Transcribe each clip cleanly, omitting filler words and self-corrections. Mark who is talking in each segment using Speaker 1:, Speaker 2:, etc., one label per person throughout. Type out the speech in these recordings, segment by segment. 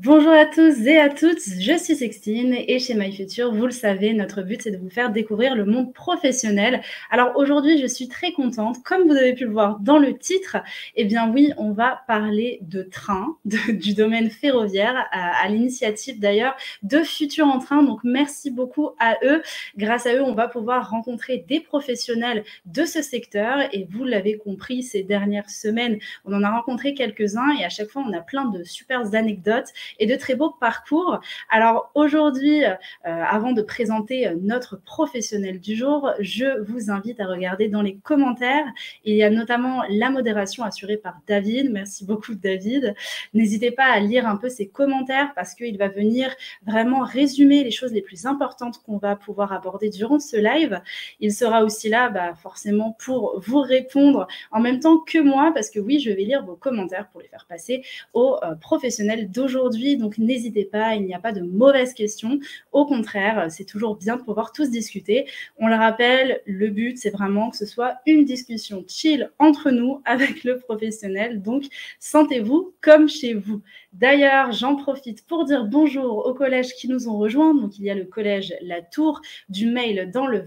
Speaker 1: Bonjour à tous et à toutes, je suis Sextine et chez MyFuture, vous le savez, notre but c'est de vous faire découvrir le monde professionnel. Alors aujourd'hui, je suis très contente, comme vous avez pu le voir dans le titre, eh bien oui, on va parler de train, du domaine ferroviaire, à l'initiative d'ailleurs de Futur en Train. Donc merci beaucoup à eux. Grâce à eux, on va pouvoir rencontrer des professionnels de ce secteur et vous l'avez compris ces dernières semaines, on en a rencontré quelques-uns et à chaque fois, on a plein de super anecdotes et de très beaux parcours. Alors aujourd'hui, avant de présenter notre professionnel du jour, je vous invite à regarder dans les commentaires. Il y a notamment la modération assurée par David. Merci beaucoup David. N'hésitez pas à lire un peu ses commentaires parce qu'il va venir vraiment résumer les choses les plus importantes qu'on va pouvoir aborder durant ce live. Il sera aussi là forcément pour vous répondre en même temps que moi parce que oui, je vais lire vos commentaires pour les faire passer aux professionnels d'aujourd'hui. Donc, n'hésitez pas, il n'y a pas de mauvaises questions. Au contraire, c'est toujours bien de pouvoir tous discuter. On le rappelle, le but, c'est vraiment que ce soit une discussion chill entre nous avec le professionnel. Donc, sentez-vous comme chez vous. D'ailleurs, j'en profite pour dire bonjour aux collèges qui nous ont rejoints. Donc, il y a le collège La Tour, du Mail dans le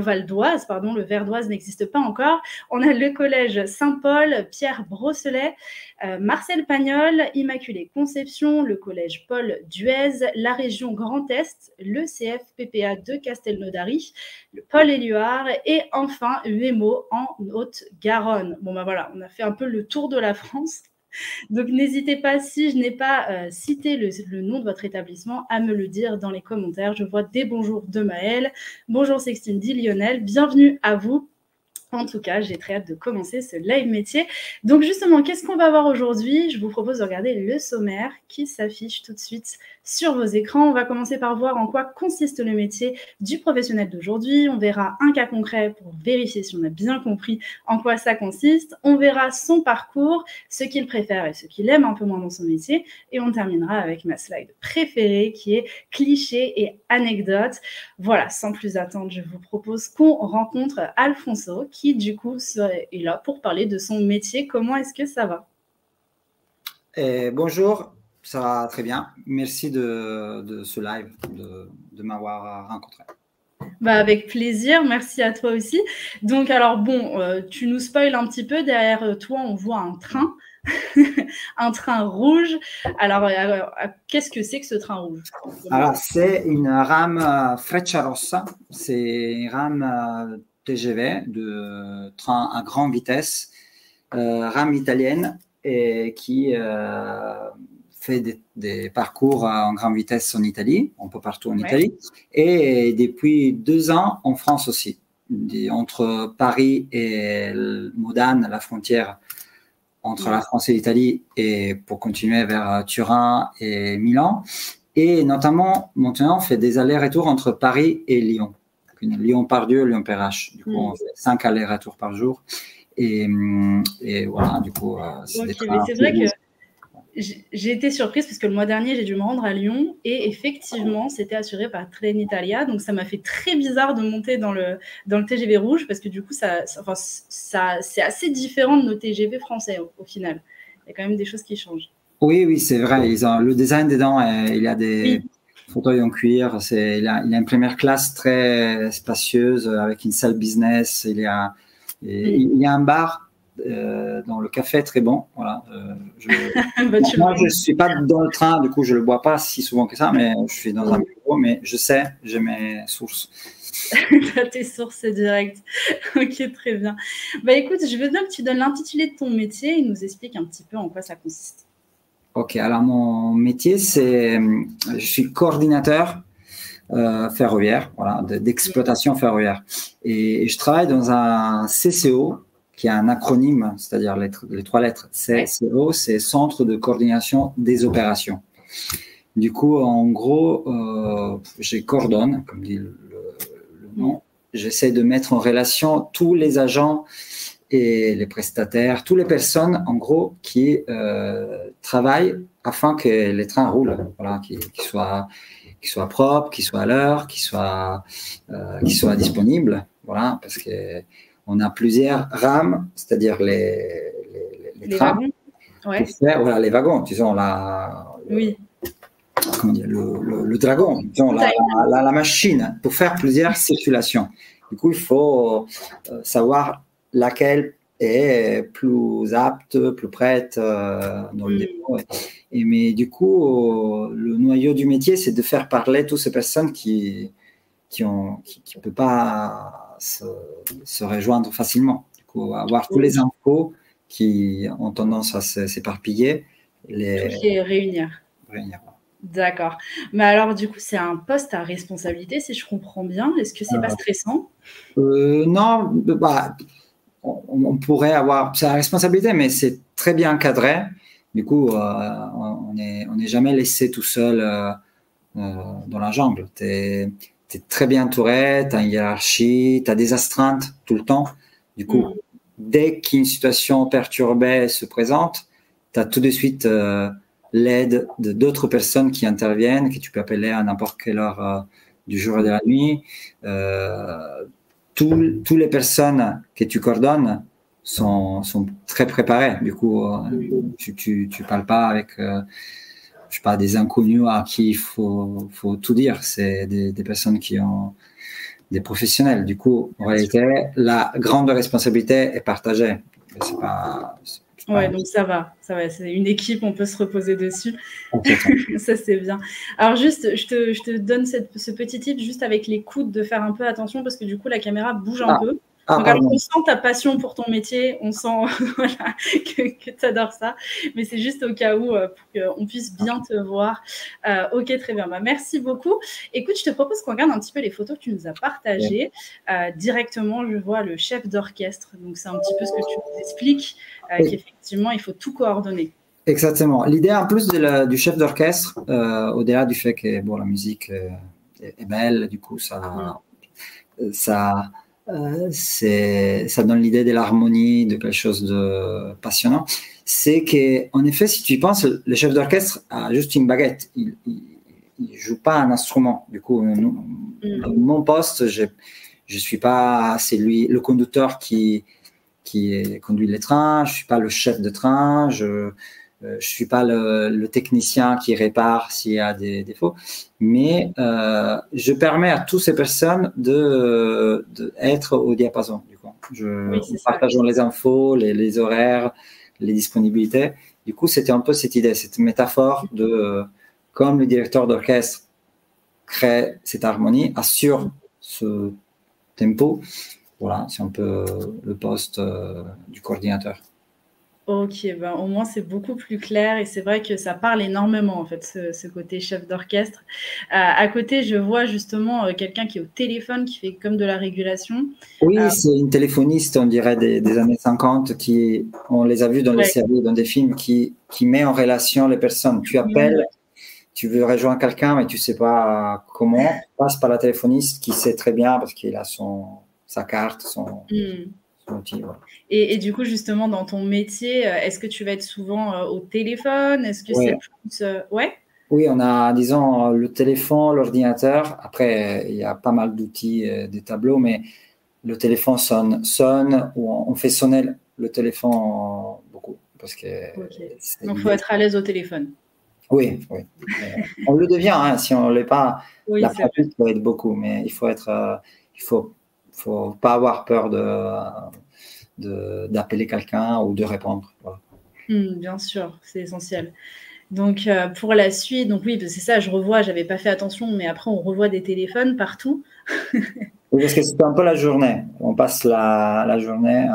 Speaker 1: Val d'Oise, pardon, le Ver d'Oise n'existe pas encore. On a le collège Saint-Paul, Pierre Brosselet, Marcel Pagnol, Immaculée Conception, le collège Paul Duez, la région Grand Est, le CFPPA de Castelnaudary, le Paul Éluard et enfin UEMO en Haute-Garonne. Bon voilà, on a fait un peu le tour de la France. Donc, n'hésitez pas, si je n'ai pas cité le nom de votre établissement, à me le dire dans les commentaires. Je vois des bonjours de Maëlle. Bonjour Sextine, dit Lionel. Bienvenue à vous. En tout cas, j'ai très hâte de commencer ce live métier. Donc justement, qu'est-ce qu'on va voir aujourd'hui? Je vous propose de regarder le sommaire qui s'affiche tout de suite sur vos écrans. On va commencer par voir en quoi consiste le métier du professionnel d'aujourd'hui. On verra un cas concret pour vérifier si on a bien compris en quoi ça consiste. On verra son parcours, ce qu'il préfère et ce qu'il aime un peu moins dans son métier. Et on terminera avec ma slide préférée qui est clichés et anecdotes. Voilà, sans plus attendre, je vous propose qu'on rencontre Alfonso qui du coup est là pour parler de son métier. Comment est-ce que ça va?
Speaker 2: Bonjour, ça va très bien. Merci de ce live, de m'avoir rencontré.
Speaker 1: Avec plaisir, merci à toi aussi. Donc alors bon, tu nous spoil un petit peu, derrière toi on voit un train, un train rouge. Alors qu'est-ce que c'est que ce train rouge?
Speaker 2: Alors c'est une rame Frecciarossa, c'est une rame TGV de train à grande vitesse, rame italienne et qui fait des parcours en grande vitesse en Italie, un peu partout en Italie, et depuis 2 ans en France aussi, entre Paris et Modane, la frontière entre la France et l'Italie, et pour continuer vers Turin et Milan. Et notamment, maintenant, on fait des allers-retours entre Paris et Lyon. Lyon-Pardieu, Lyon-Perrache. Du coup, on fait 5 allers-retours par jour. Et voilà, du coup,
Speaker 1: c'est des trains. C'est vrai que j'ai été surprise parce que le mois dernier, j'ai dû me rendre à Lyon et effectivement, c'était assuré par Trenitalia. Donc, ça m'a fait très bizarre de monter dans le TGV rouge parce que du coup, c'est assez différent de nos TGV français au final. Il y a quand même des choses qui changent.
Speaker 2: Oui, c'est vrai. Ils ont le design dedans, il y a des fauteuils en cuir. Il a une première classe très spacieuse avec une salle business. Il y a un bar dans le café très bon. Voilà. Moi, je ne suis pas dans le train, du coup, je ne le bois pas si souvent que ça, mais je suis dans un bureau, mais je sais, j'ai mes sources.
Speaker 1: Tu as tes sources directes. Ok, très bien. Écoute, je veux bien que tu donnes l'intitulé de ton métier et nous expliques un petit peu en quoi ça consiste.
Speaker 2: Ok, alors mon métier, je suis coordinateur ferroviaire, voilà, d'exploitation ferroviaire. Et je travaille dans un CCO, qui est un acronyme, c'est-à-dire les 3 lettres. CCO, c'est Centre de coordination des opérations. Du coup, en gros, je coordonne, comme dit le nom. J'essaie de mettre en relation tous les agents et les prestataires, toutes les personnes, en gros, qui travaillent afin que les trains roulent, voilà, qu'ils soient propres, qu'ils soient à l'heure, qu'ils soient disponibles, voilà, parce que on a plusieurs rames, c'est-à-dire les trains.
Speaker 1: Wagons.
Speaker 2: Voilà, les wagons, disons, le
Speaker 1: Oui.
Speaker 2: Comment dire, le dragon, disons, la machine pour faire plusieurs circulations. Du coup, il faut savoir laquelle est plus apte, plus prête dans le dépôt. Mais du coup, le noyau du métier, c'est de faire parler toutes ces personnes qui ne peuvent pas se rejoindre facilement. Du coup, avoir tous les infos qui ont tendance à s'éparpiller.
Speaker 1: Toutes les réunir. D'accord. Mais alors, du coup, c'est un poste à responsabilité, si je comprends bien. Est-ce que c'est pas stressant?
Speaker 2: Non, bah, on pourrait avoir sa responsabilité, mais c'est très bien encadré. Du coup, on n'est jamais laissé tout seul dans la jungle. Tu es très bien entouré, tu as une hiérarchie, tu as des astreintes tout le temps. Du coup, dès qu'une situation perturbée se présente, tu as tout de suite l'aide de d'autres personnes qui interviennent, que tu peux appeler à n'importe quelle heure du jour et de la nuit. Toutes les personnes que tu coordonnes sont très préparées. Du coup, tu parles pas avec je sais pas, des inconnus à qui il faut tout dire. C'est des personnes qui ont des professionnels. Du coup, en réalité, la grande responsabilité est partagée. C'est pas,
Speaker 1: ouais, donc ça va. C'est une équipe, on peut se reposer dessus. Ça, c'est bien. Alors juste, je te donne ce petit tip juste avec les coudes de faire un peu attention parce que du coup, la caméra bouge un peu. Donc, alors, on sent ta passion pour ton métier, on sent voilà, que tu adores ça, mais c'est juste au cas où pour qu'on puisse bien te voir. Ok, très bien. Bah, merci beaucoup. Écoute, je te propose qu'on regarde un petit peu les photos que tu nous as partagées. Directement, je vois le chef d'orchestre. Donc, c'est un petit peu ce que tu nous expliques, qu'effectivement, il faut tout coordonner.
Speaker 2: Exactement. L'idée en plus du chef d'orchestre, au-delà du fait que bon, la musique est belle, du coup, ça donne l'idée de l'harmonie, de quelque chose de passionnant. C'est qu'en effet, si tu y penses, le chef d'orchestre a juste une baguette. Il joue pas un instrument. Du coup, mon poste, je suis pas, c'est lui, le conducteur qui conduit les trains. Je suis pas le chef de train. Je suis pas le technicien qui répare s'il y a des défauts, mais je permets à toutes ces personnes de être au diapason. Du coup, partageons les infos, les horaires, les disponibilités. Du coup, c'était un peu cette idée, cette métaphore de comme le directeur d'orchestre crée cette harmonie, assure ce tempo. Voilà, c'est un peu le poste du coordinateur.
Speaker 1: Ok, ben au moins c'est beaucoup plus clair et c'est vrai que ça parle énormément en fait, ce côté chef d'orchestre. À côté, je vois justement quelqu'un qui est au téléphone, qui fait comme de la régulation.
Speaker 2: Oui, c'est une téléphoniste, on dirait, des années 50, on les a vus dans les séries, dans des films, qui met en relation les personnes. Tu appelles, tu veux rejoindre quelqu'un, mais tu sais pas comment. Tu passes par la téléphoniste qui sait très bien parce qu'il a sa carte, son outil. Voilà.
Speaker 1: Et du coup, justement, dans ton métier, est-ce que tu vas être souvent au téléphone? Est-ce que c'est plus...
Speaker 2: Oui, on a, disons, le téléphone, l'ordinateur. Après, il y a pas mal d'outils, des tableaux, mais le téléphone sonne ou on fait sonner le téléphone beaucoup. Parce que
Speaker 1: donc, il faut être à l'aise au téléphone.
Speaker 2: Oui. On le devient, hein, si on ne l'est pas.
Speaker 1: Oui,
Speaker 2: la pratique peut être beaucoup, mais il faut pas avoir peur d'appeler quelqu'un ou de répondre. Voilà.
Speaker 1: Bien sûr, c'est essentiel. Donc, pour la suite, donc oui, c'est ça, j'avais pas fait attention, mais après, on revoit des téléphones partout.
Speaker 2: Oui, parce que c'est un peu la journée. On passe la journée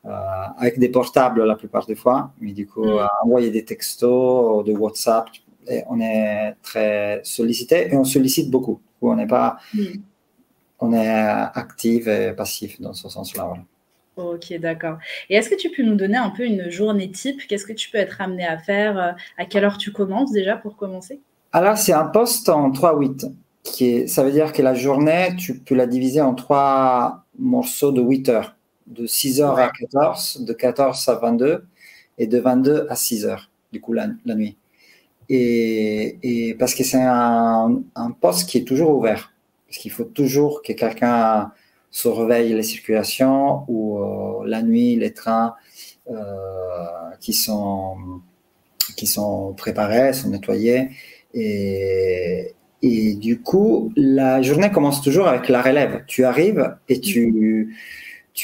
Speaker 2: avec des portables la plupart des fois, mais du coup, envoyer des textos, de WhatsApp, et on est très sollicité et on sollicite beaucoup. Du coup, on est actif et passif dans ce sens-là. Voilà.
Speaker 1: Ok, d'accord. Et est-ce que tu peux nous donner un peu une journée type? Qu'est-ce que tu peux être amené à faire? À quelle heure tu commences déjà pour commencer?
Speaker 2: Alors, c'est un poste en 3-8. Ça veut dire que la journée, tu peux la diviser en 3 morceaux de 8 heures. De 6 heures à 14, de 14 à 22 et de 22 à 6 heures, du coup, la nuit. Et parce que c'est un poste qui est toujours ouvert. Parce qu'il faut toujours que quelqu'un surveille les circulations ou la nuit, les trains qui sont qui sont préparés, sont nettoyés. Et du coup, la journée commence toujours avec la relève. Tu arrives et tu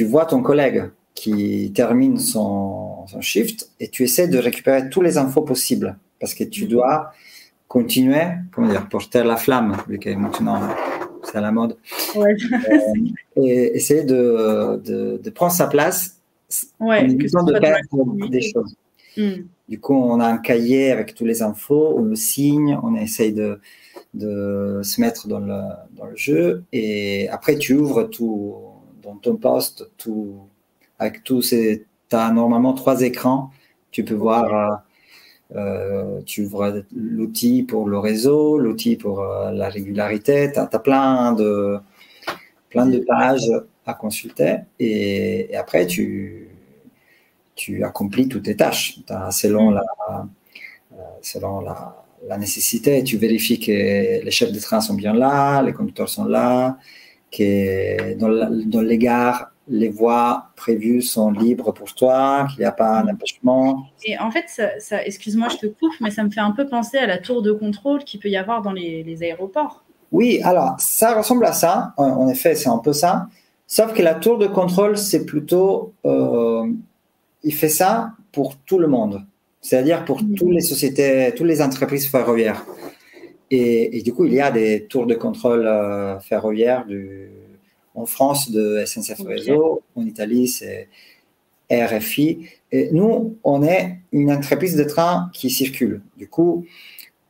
Speaker 2: vois ton collègue qui termine son shift et tu essaies de récupérer tous les infos possibles parce que tu dois continuer, comment dire, porter la flamme, vu que maintenant c'est à la mode,
Speaker 1: Ouais.
Speaker 2: et essayer de prendre sa place en évitant de perdre des choses. Du coup, on a un cahier avec tous les infos, on le signe, on essaye de se mettre dans le jeu et après tu ouvres tout dans ton poste, tout avec tous ces, tu as normalement 3 écrans, tu peux voir, tu ouvres l'outil pour le réseau, l'outil pour la régularité, tu as plein de pages à consulter et après tu accomplis toutes tes tâches. Selon la nécessité, tu vérifies que les chefs de train sont bien là, les conducteurs sont là, que dans les gares, les voies prévues sont libres pour toi, qu'il n'y a pas d'empêchement.
Speaker 1: Et en fait, ça, excuse-moi, je te coupe, mais ça me fait un peu penser à la tour de contrôle qu'il peut y avoir dans les aéroports.
Speaker 2: Oui, alors ça ressemble à ça, en effet, c'est un peu ça, sauf que la tour de contrôle, c'est plutôt, il fait ça pour tout le monde, c'est-à-dire pour toutes les sociétés, toutes les entreprises ferroviaires. Et du coup, il y a des tours de contrôle ferroviaires en France de SNCF Réseau, en Italie, c'est RFI. Et nous, on est une entreprise de train qui circule. Du coup,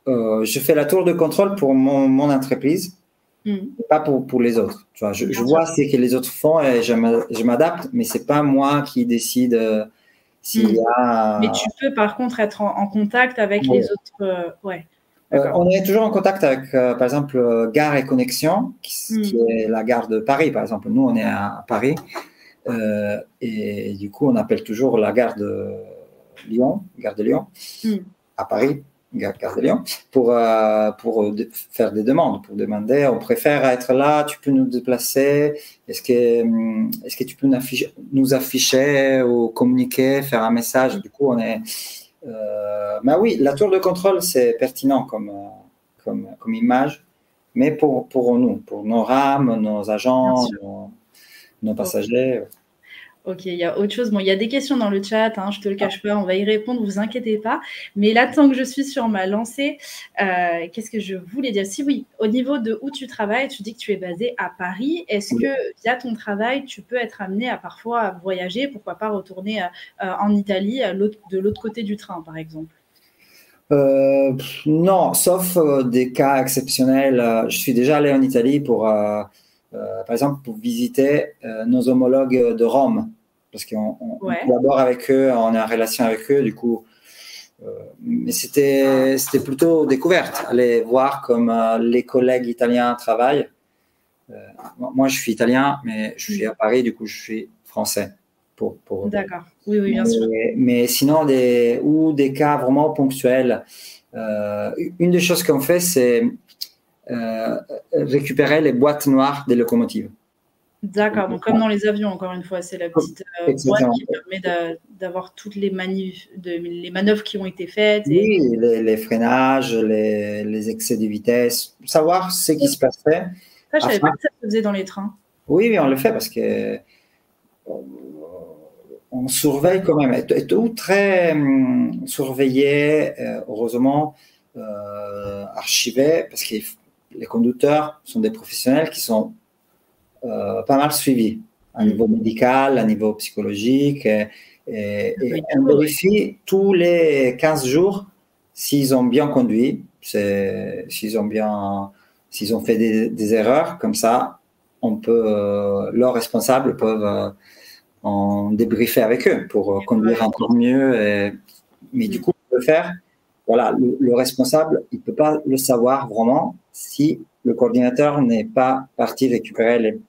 Speaker 2: je fais la tour de contrôle pour mon entreprise, pas pour les autres. Tu vois, je vois ce que les autres font et je m'adapte, mais c'est pas moi qui décide s'il y a...
Speaker 1: Mais tu peux par contre être en contact avec les autres... ouais.
Speaker 2: On est toujours en contact avec, par exemple, Gare et Connexion, qui est la gare de Paris, par exemple. Nous, on est à Paris. Et du coup, on appelle toujours la gare de Lyon, à Paris, gare de Lyon, pour faire des demandes, pour demander, on préfère être là, tu peux nous déplacer, est-ce que tu peux nous afficher ou communiquer, faire un message. Du coup, on est... mais oui, la tour de contrôle, c'est pertinent comme image, mais pour nous, pour nos rames, nos agents, nos passagers.
Speaker 1: Ok, il y a autre chose. Bon, il y a des questions dans le chat, hein, je ne te le cache pas, on va y répondre, vous inquiétez pas. Mais là, tant que je suis sur ma lancée, qu'est-ce que je voulais dire? Si oui, au niveau de où tu travailles, tu dis que tu es basé à Paris. Est-ce que via ton travail, tu peux être amené à parfois voyager, pourquoi pas retourner en Italie, de l'autre côté du train, par exemple?
Speaker 2: Non, sauf des cas exceptionnels. Je suis déjà allé en Italie par exemple, pour visiter nos homologues de Rome, parce qu'on collabore avec eux, on est en relation avec eux, du coup. Mais c'était plutôt découverte, aller voir comme les collègues italiens travaillent. Moi, je suis italien, mais je suis à Paris, du coup, je suis français.
Speaker 1: D'accord, oui, bien sûr.
Speaker 2: Mais sinon, des cas vraiment ponctuels. Une des choses qu'on fait, c'est récupérer les boîtes noires des locomotives.
Speaker 1: D'accord, donc comme dans les avions, encore une fois, c'est la petite boîte qui permet d'avoir toutes les manœuvres qui ont été faites.
Speaker 2: Oui, les freinages, les excès de vitesse, savoir ce qui se passait.
Speaker 1: Ça, je ne savais pas que ça se faisait dans les trains.
Speaker 2: Oui, on le fait parce que on surveille quand même, et tout très surveillé, heureusement, archivé, parce que les conducteurs sont des professionnels qui sont pas mal suivis à niveau médical, à niveau psychologique, et on vérifie tous les 15 jours s'ils ont bien conduit, s'ils ont fait des erreurs, comme ça, leurs responsables peuvent en débriefer avec eux pour conduire encore mieux. Mais du coup, on peut faire, voilà, le responsable, il ne peut pas le savoir vraiment si le coordinateur n'est pas parti récupérer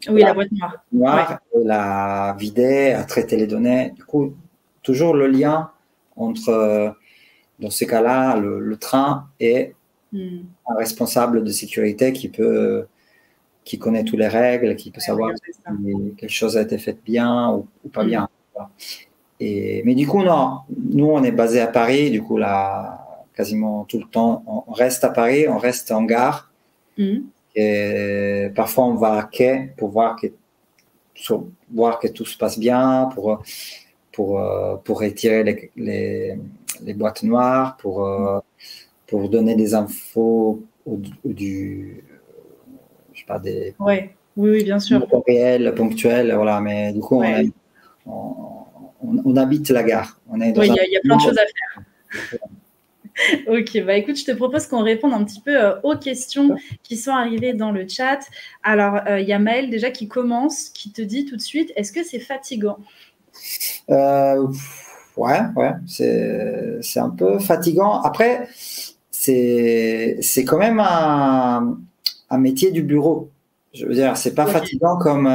Speaker 1: la boîte noire.
Speaker 2: La vider, à traiter les données. Du coup, toujours le lien entre, dans ces cas-là, le train et un responsable de sécurité qui connaît toutes les règles, qui peut savoir si quelque chose a été fait bien ou pas bien. Mais du coup, non, nous, on est basé à Paris. Du coup, là, quasiment tout le temps, on reste à Paris, on reste en gare. Et parfois, on va à quai pour voir que tout se passe bien, pour retirer les boîtes noires, pour donner des infos je sais pas, des
Speaker 1: Ouais. Oui, bien sûr.
Speaker 2: réels, ponctuels, voilà. Mais du coup,
Speaker 1: Ouais.
Speaker 2: on habite la gare. On est dans
Speaker 1: Oui, il y a plein de choses à faire. Ok, bah écoute, je te propose qu'on réponde un petit peu aux questions qui sont arrivées dans le chat. Alors, il y a Maëlle déjà qui commence, qui te dit tout de suite, est-ce que c'est fatigant?
Speaker 2: Ouais, c'est un peu fatigant. Après, c'est quand même un métier du bureau. Je veux dire, c'est pas fatigant comme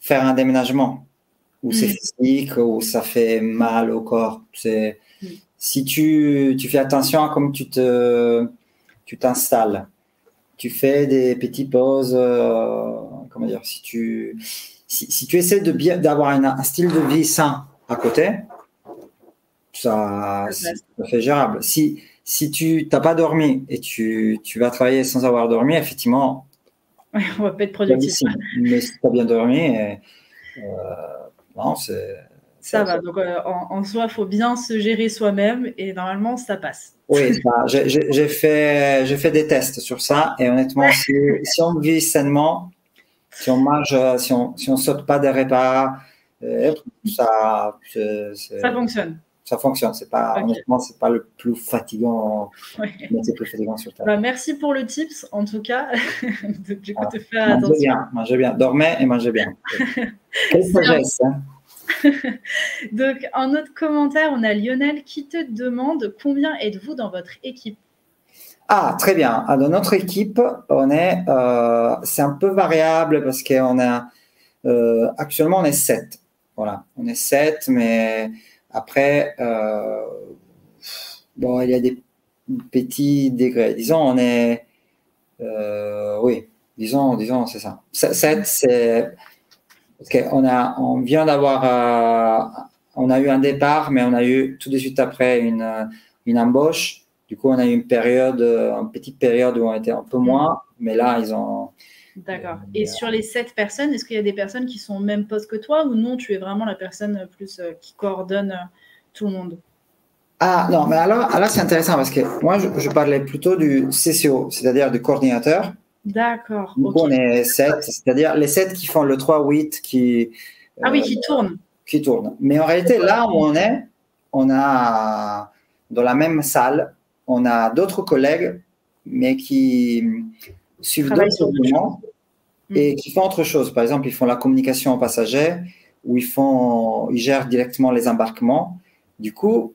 Speaker 2: faire un déménagement où c'est physique, où ça fait mal au corps. Si tu fais attention à comment tu t'installes, tu fais des petites pauses, comment dire, si tu essaies d'avoir un style de vie sain à côté, ça fait gérable. Si tu n'as pas dormi et tu vas travailler sans avoir dormi, effectivement,
Speaker 1: ouais, on va pas être productif.
Speaker 2: Mais si tu as bien dormi, non,
Speaker 1: ça va. Donc, en soi, il faut bien se gérer soi-même et normalement, ça passe.
Speaker 2: Oui, j'ai fait des tests sur ça et honnêtement, si on vit sainement, si on mange, si on saute pas des repas, ça
Speaker 1: fonctionne.
Speaker 2: Ça fonctionne. Honnêtement, c'est pas le plus fatigant.
Speaker 1: Ouais.
Speaker 2: C'est plus fatigant sur Terre.
Speaker 1: Bah, merci pour le tips, en tout cas. Du coup, te faire attention.
Speaker 2: Mangez bien. Dormez et mangez bien. Quelle sagesse, hein.
Speaker 1: Donc, en autre commentaire, on a Lionel qui te demande combien êtes-vous dans votre équipe?
Speaker 2: Ah, très bien. Dans notre équipe, c'est un peu variable parce qu'on a actuellement on est 7. Voilà, on est 7, mais après, bon, il y a des petits degrés. Disons, on est, oui, disons, c'est ça. 7, c'est parce on vient d'avoir, on a eu un départ, mais on a eu tout de suite après une embauche. Du coup, on a eu une petite période où on était un peu moins, mais là, ils ont.
Speaker 1: D'accord. Et sur les 7 personnes, est-ce qu'il y a des personnes qui sont au même poste que toi ou non, tu es vraiment la personne plus qui coordonne tout le monde?
Speaker 2: Ah non, mais alors c'est intéressant parce que moi, je parlais plutôt du CCO, c'est-à-dire du coordinateur.
Speaker 1: D'accord.
Speaker 2: Donc, on est 7, c'est-à-dire les 7 qui font le 3-8 qui.
Speaker 1: Ah oui, qui tournent.
Speaker 2: Qui tournent. Mais en réalité, là où on a dans la même salle, on a d'autres collègues, mais qui suivent d'autres éléments et qui font autre chose. Par exemple, ils font la communication aux passagers ou ils gèrent directement les embarquements. Du coup,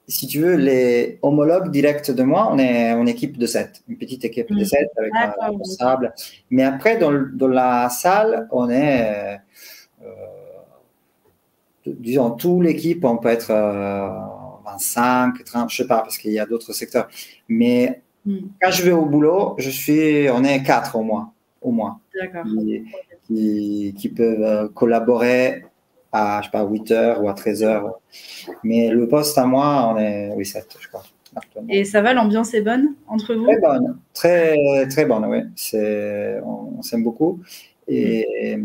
Speaker 2: si tu veux, les homologues directs de moi, on est une équipe de 7, une petite équipe de 7 avec un responsable. Mais après, dans la salle, on est, disons, toute l'équipe, on peut être 25, 30, je sais pas, parce qu'il y a d'autres secteurs. Mais quand je vais au boulot, on est 4 au moins. Qui peuvent collaborer à, je sais pas, 8 heures ou à 13 heures. Mais le poste à moi, on est 7, je crois.
Speaker 1: Et ça va, l'ambiance est bonne entre vous?
Speaker 2: Très bonne, très, très bonne, oui. On s'aime beaucoup. Et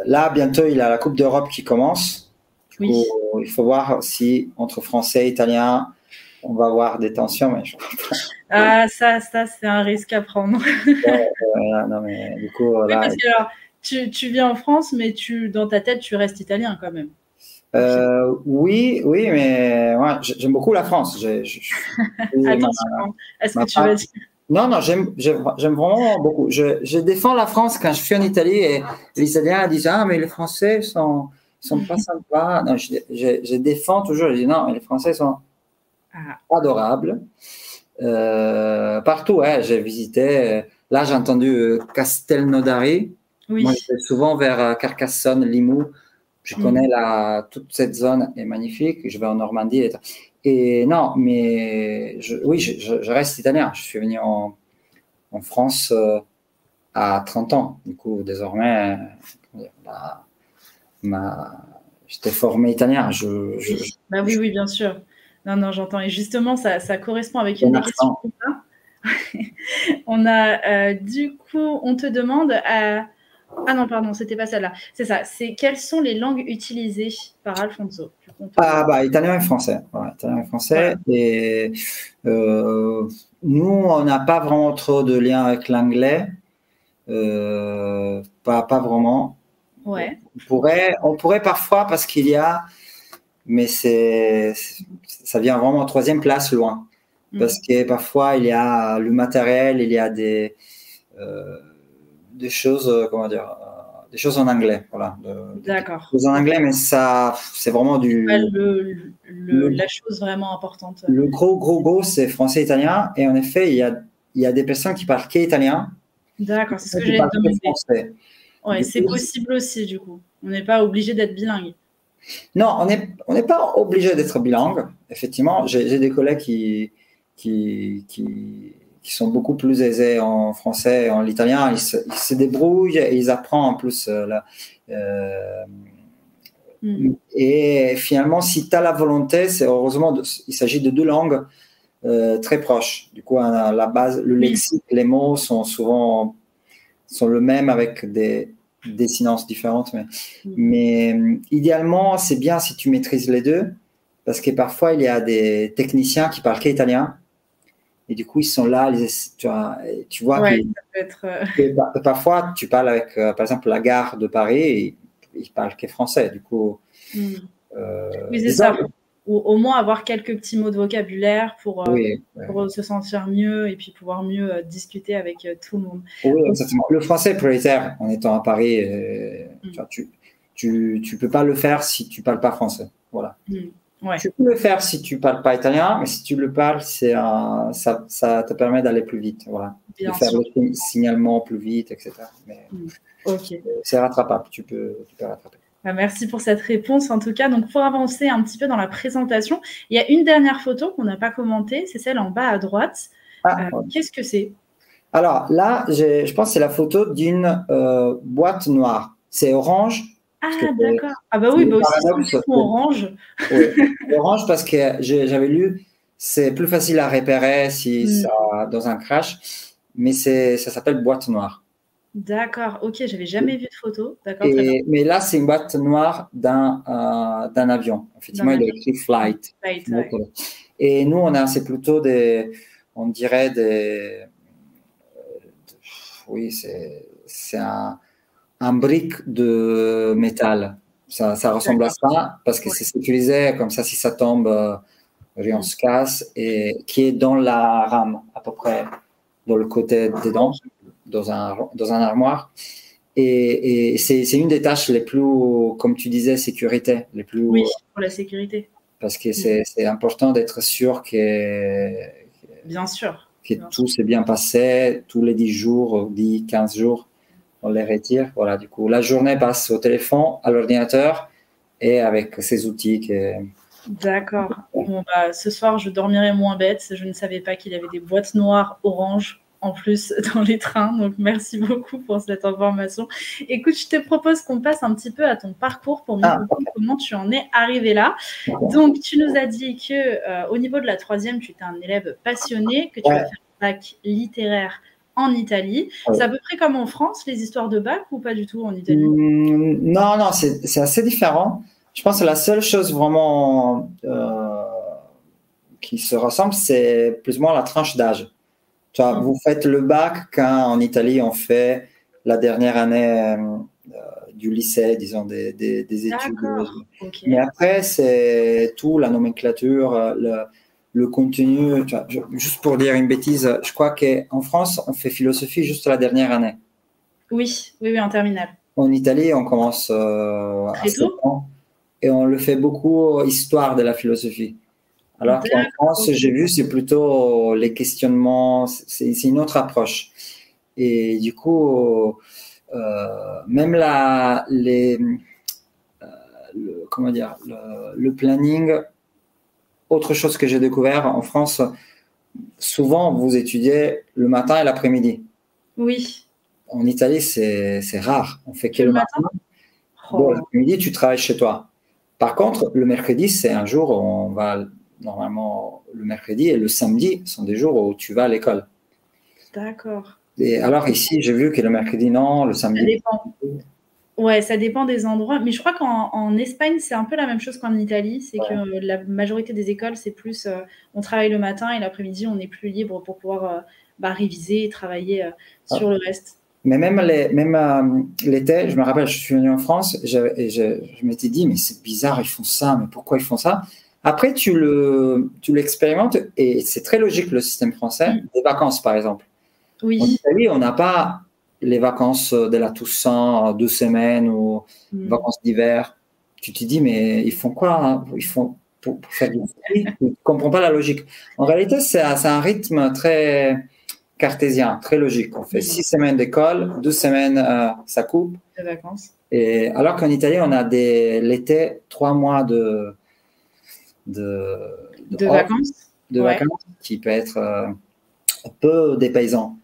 Speaker 2: là, bientôt, il y a la Coupe d'Europe qui commence. Du coup, il faut voir si entre Français et Italiens, on va avoir des tensions, mais je crois pas.
Speaker 1: Ah, ça c'est un risque à prendre.
Speaker 2: Non, mais du coup,
Speaker 1: oui, parce que alors, tu vis en France, mais dans ta tête, tu restes italien quand même.
Speaker 2: Oui, mais ouais, j'aime beaucoup la France.
Speaker 1: Attention, est-ce que tu vas dire?
Speaker 2: Non, j'aime vraiment beaucoup. Je défends la France quand je suis en Italie et les Italiens disent ah mais les Français sont pas sympas. Non, je défends toujours. Je dis non, mais les Français sont adorables. Partout, j'ai visité. Là, j'ai entendu Castelnaudary. Oui. Moi, je vais souvent vers Carcassonne, Limoux. Je connais toute cette zone est magnifique. Je vais en Normandie. Et non, mais je reste italien. Je suis venu en France à 30 ans. Du coup, désormais, j'étais formé italien.
Speaker 1: Oui. Bah oui, oui, bien sûr. Non, non, j'entends. Et justement, ça correspond avec
Speaker 2: Bon
Speaker 1: une des questions
Speaker 2: accent.
Speaker 1: qu'on a. On a, du coup, on te demande ah non, pardon, c'était pas celle-là. C'est ça. C'est quelles sont les langues utilisées par Alfonso? Du coup, on te
Speaker 2: Ah
Speaker 1: demande.
Speaker 2: bah italien et français. Voilà, italien et français.
Speaker 1: Voilà.
Speaker 2: Et nous, on n'a pas vraiment trop de lien avec l'anglais. Pas vraiment.
Speaker 1: Ouais.
Speaker 2: On pourrait parfois parce qu'il y a, mais ça vient vraiment en troisième place loin. Parce que parfois il y a le matériel, il y a euh, des choses, comment dire, des choses en anglais. Voilà,
Speaker 1: D'accord.
Speaker 2: des choses en anglais, mais ça, c'est vraiment
Speaker 1: Pas
Speaker 2: le,
Speaker 1: la chose vraiment importante.
Speaker 2: le gros, c'est français-italien. Et en effet, il y a des personnes qui parlent qu'italien,
Speaker 1: D'accord, c'est ce que
Speaker 2: qui
Speaker 1: j'allais
Speaker 2: parlent
Speaker 1: te
Speaker 2: que
Speaker 1: demander.
Speaker 2: français.
Speaker 1: Ouais,
Speaker 2: Du
Speaker 1: c'est
Speaker 2: coup,
Speaker 1: possible aussi, du coup. On n'est pas obligé d'être bilingue.
Speaker 2: non, on n'est pas obligé d'être bilingue. Effectivement, j'ai des collègues qui sont beaucoup plus aisés en français et en italien. Ils se débrouillent et ils apprennent en plus. Euh, et finalement, si tu as la volonté, c'est heureusement, il s'agit de deux langues très proches. Du coup, à la base, le
Speaker 1: Oui.
Speaker 2: lexique, les mots sont souvent sont le même avec des désinences différentes. Mais idéalement, c'est bien si tu maîtrises les deux, parce que parfois, il y a des techniciens qui parlent qu'italien, et du coup, ils sont là, tu vois
Speaker 1: Ouais, ça peut être.
Speaker 2: que parfois, tu parles avec, par exemple, la gare de Paris, et ils parlent que français. Du coup,
Speaker 1: Oui, c'est
Speaker 2: disons,
Speaker 1: ça. Ou au moins avoir quelques petits mots de vocabulaire
Speaker 2: oui,
Speaker 1: pour se sentir mieux et puis pouvoir mieux discuter avec tout le monde.
Speaker 2: oui,
Speaker 1: Ok.
Speaker 2: exactement. Le français est prioritaire en étant à Paris. Tu peux pas le faire si tu parles pas français. Voilà.
Speaker 1: Ouais,
Speaker 2: Tu peux le faire si tu parles pas italien, mais si tu le parles, ça te permet d'aller plus vite. Voilà. De
Speaker 1: bien
Speaker 2: faire
Speaker 1: sûr.
Speaker 2: le signalement plus vite, etc. Mais
Speaker 1: Ok.
Speaker 2: c'est rattrapable. Tu peux rattraper.
Speaker 1: Bah, merci pour cette réponse en tout cas. Donc pour avancer un petit peu dans la présentation, il y a une dernière photo qu'on n'a pas commentée, c'est celle en bas à droite.
Speaker 2: Ouais.
Speaker 1: Qu'est-ce que c'est?
Speaker 2: Alors là, je pense que c'est la photo d'une boîte noire. C'est orange.
Speaker 1: Ah d'accord. Ah bah oui, bah aussi ceux qui sont orange.
Speaker 2: Oui, orange parce que j'avais lu, c'est plus facile à repérer si ça dans un crash, mais ça s'appelle boîte noire.
Speaker 1: D'accord, ok, j'avais jamais vu de photo. D'accord, très bien.
Speaker 2: Mais là, c'est une boîte noire d'un avion. Effectivement, il est écrit flight.
Speaker 1: Flight, ouais.
Speaker 2: Et nous, c'est plutôt on dirait oui, c'est un brique de métal. Ça ressemble à ça parce que c'est sécurisé, comme ça, si ça tombe, rien se casse, et qui est dans la rame, à peu près, dans le côté dedans, dans un armoire. Et c'est une des tâches les plus, comme tu disais, sécurité, les plus.
Speaker 1: Oui, pour la sécurité.
Speaker 2: Parce que c'est important d'être sûr
Speaker 1: Bien sûr.
Speaker 2: que tout s'est bien passé, tous les 10 jours, 10, 15 jours, on les retire. Voilà, du coup, la journée passe au téléphone, à l'ordinateur et avec ces outils.
Speaker 1: D'accord. Bon, bah, ce soir, je dormirai moins bête. Je ne savais pas qu'il y avait des boîtes noires orange en plus dans les trains. Donc, merci beaucoup pour cette information. Écoute, je te propose qu'on passe un petit peu à ton parcours pour mieux comprendre comment tu en es arrivé là. Donc, tu nous as dit que au niveau de la troisième, tu étais un élève passionné, que tu as fait un bac littéraire en Italie. C'est à peu près comme en France, les histoires de bac, ou pas du tout en Italie?
Speaker 2: Non, non, c'est assez différent. Je pense que la seule chose vraiment qui se ressemble, c'est plus ou moins la tranche d'âge. Vous faites le bac quand en Italie on fait la dernière année du lycée, disons, des études.
Speaker 1: Okay.
Speaker 2: Mais après, c'est tout, la nomenclature, le contenu. Juste pour dire une bêtise, je crois qu'en France, on fait philosophie juste la dernière année.
Speaker 1: Oui, en terminale.
Speaker 2: En Italie, on commence à 7 ans et on le fait beaucoup histoire de la philosophie. Alors qu'en France, j'ai vu, c'est plutôt les questionnements, c'est une autre approche. Et du coup, même comment dire, le planning, autre chose que j'ai découvert en France, souvent vous étudiez le matin et l'après-midi.
Speaker 1: Oui.
Speaker 2: En Italie, c'est rare. On fait que le matin. Bon,
Speaker 1: Oh,
Speaker 2: l'après-midi, tu travailles chez toi. Par contre, le mercredi, c'est un jour où on va, normalement, le mercredi et le samedi sont des jours où tu vas à l'école.
Speaker 1: d'accord.
Speaker 2: Et alors ici, j'ai vu que le mercredi, non, le
Speaker 1: Ça
Speaker 2: samedi.
Speaker 1: dépend. Ouais, ça dépend des endroits. Mais je crois qu'en Espagne, c'est un peu la même chose qu'en Italie. C'est que
Speaker 2: Ouais.
Speaker 1: la majorité des écoles, c'est plus on travaille le matin et l'après-midi, on est plus libre pour pouvoir réviser et travailler sur le reste.
Speaker 2: Mais même l'été, je me rappelle, je suis venu en France et je m'étais dit, mais c'est bizarre, ils font ça, mais pourquoi ils font ça? Après, tu l'expérimentes et c'est très logique le système français,
Speaker 1: Mm.
Speaker 2: des vacances par exemple. En
Speaker 1: Oui.
Speaker 2: Italie, on n'a pas les vacances de la Toussaint, 2 semaines ou
Speaker 1: Mm.
Speaker 2: vacances d'hiver. Tu te dis, mais ils font quoi, hein? Ils font pour faire du ski? Tu ne comprends pas la logique. En réalité, c'est un rythme très cartésien, très logique. On fait
Speaker 1: Mm.
Speaker 2: 6 semaines d'école, 2 semaines, ça coupe.
Speaker 1: De vacances.
Speaker 2: Et alors qu'en Italie, on a l'été, 3 mois de, de
Speaker 1: De
Speaker 2: off,
Speaker 1: vacances?
Speaker 2: de
Speaker 1: Ouais.
Speaker 2: vacances, qui peut être un peu dépaysant.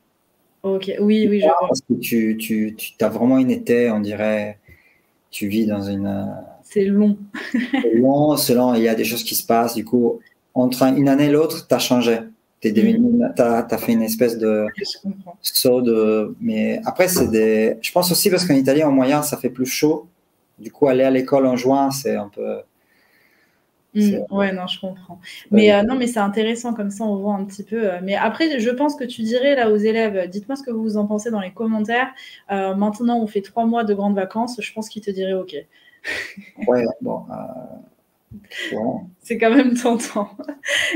Speaker 1: Ok. Oui, oui, je vois.
Speaker 2: Parce que tu as vraiment une été, on dirait, tu vis dans une.
Speaker 1: C'est long.
Speaker 2: C'est long, il y a des choses qui se passent. Du coup, entre une année et l'autre, tu as changé.
Speaker 1: Mm.
Speaker 2: T'as fait une espèce de
Speaker 1: Ouais, je comprends.
Speaker 2: saut de. Mais après, je pense aussi parce qu'en Italie, en moyen, ça fait plus chaud. Du coup, aller à l'école en juin, c'est un peu. C'est
Speaker 1: Ouais, non, je comprends.
Speaker 2: pas
Speaker 1: Mais
Speaker 2: évident.
Speaker 1: non, mais c'est intéressant, comme ça on voit un petit peu. Mais après, je pense que tu dirais là aux élèves, dites-moi ce que vous en pensez dans les commentaires. Maintenant, on fait 3 mois de grandes vacances. Je pense qu'ils te diraient OK.
Speaker 2: Ouais, bon. Ouais.
Speaker 1: C'est quand même tentant.